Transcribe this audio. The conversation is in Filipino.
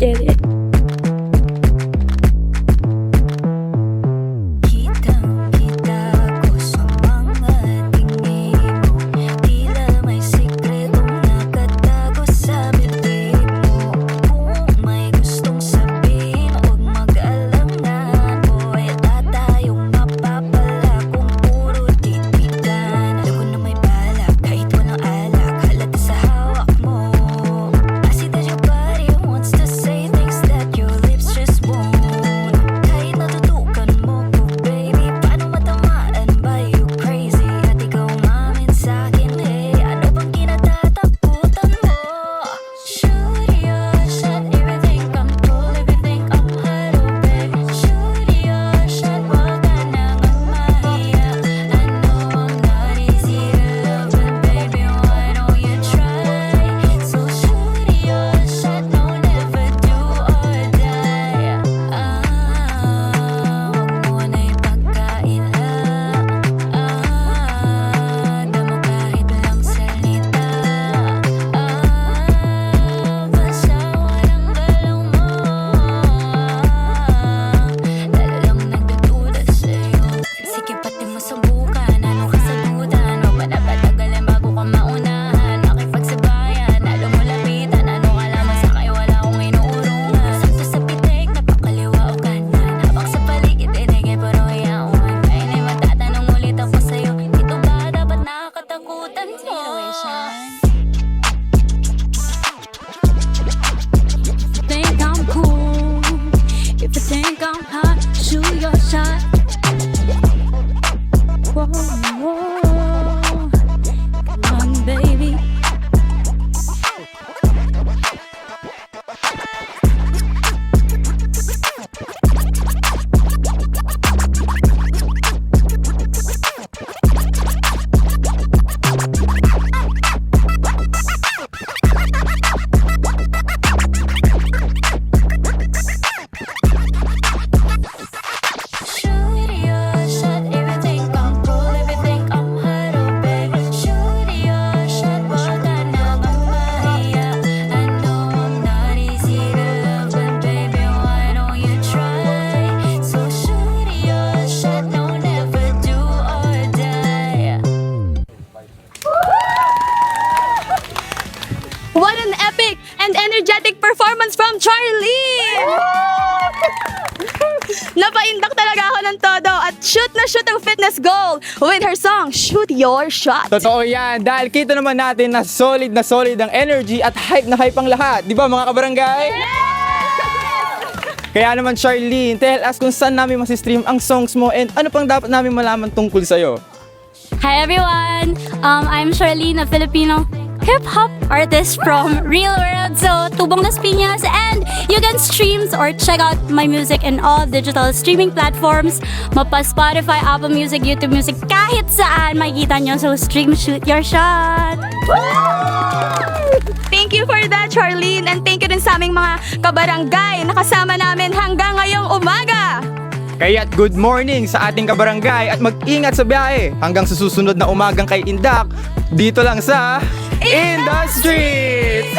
Get it. Kitang-kita ko sa mga tingin mo, tila may sikretong nakatago sa bibig mo. Kung may gustong sabihin, huwag mag-alangan, boy. Wala tayong mapapala kung puro titigan. Alam ko na may balak, kahit walang alak, halata sa hawak mo. I see that your body wants to say things that your lips just won't. Kahit natutukan mo ko, baby, paano matamaan ba you crazy? At ikaw umamin sa'kin, hey, ano bang kinatatakutan mo? Shoot your shot, if you think I'm cool, if you think I'm hot, oh baby. Shoot your shot, wag ka nang mahiya. I know I'm not easy to love, but baby, why don't you try? So shoot your shot, no, never do or die. Huwag mo na ipagkaila. Damo kahit walang salita. Basta walang galaw mo. Lalo lang nagdududa sa'yo. Sige, pati mo subukan. Ano kasagutan? O ba na patagalan bago ka maunahan? Makipagsabayan, lalo mo lapitan. Ano kalaman sa'kin? Wala akong inuurungan. Sakto sa pitik, napakaliwa o kanan. Habang sa paligid, inigay pero yawan. Kaya na'y matatanong ulit ako sa'yo. Ito ba dapat nakakatakutan mo? Think I'm cool. If you think I'm hot, shoot your shot. Whoa, whoa. Come on, baby. Shoot your shot, if you think I'm cool, if you think I'm hot, oh baby. Shoot your shot, wag ka nang mahiya. I know I'm not easy to love, but baby, why don't you try? So shoot your shot, no, never do or die. What an epic and energetic performance from Charlene! Napaindak talaga ako ng todo at shoot na shoot ang fitness goal with her song, Shoot Your Shot. Totoo yan, dahil kita naman natin na solid ang energy at hype na hype ang lahat. Di ba mga kabarangay? Kaya naman Charlene, tell us kung saan namin masistream ang songs mo and ano pang dapat namin malaman tungkol sa'yo. Hi everyone! I'm Charlene, a Filipino hip-hop artist from Real World. So, Tubong Las Piñas, and you can stream or check out my music in all digital streaming platforms. Mapa Spotify, Apple Music, YouTube Music, kahit saan makikita nyo. So, stream Shoot Your Shot! Thank you for that, Charlene, and thank you din sa aming mga kabarangay na kasama namin hanggang ngayong umaga. Kaya't good morning sa ating kabarangay at mag-ingat sa biyahe hanggang sa susunod na umagang kay Indak dito lang sa In the Street!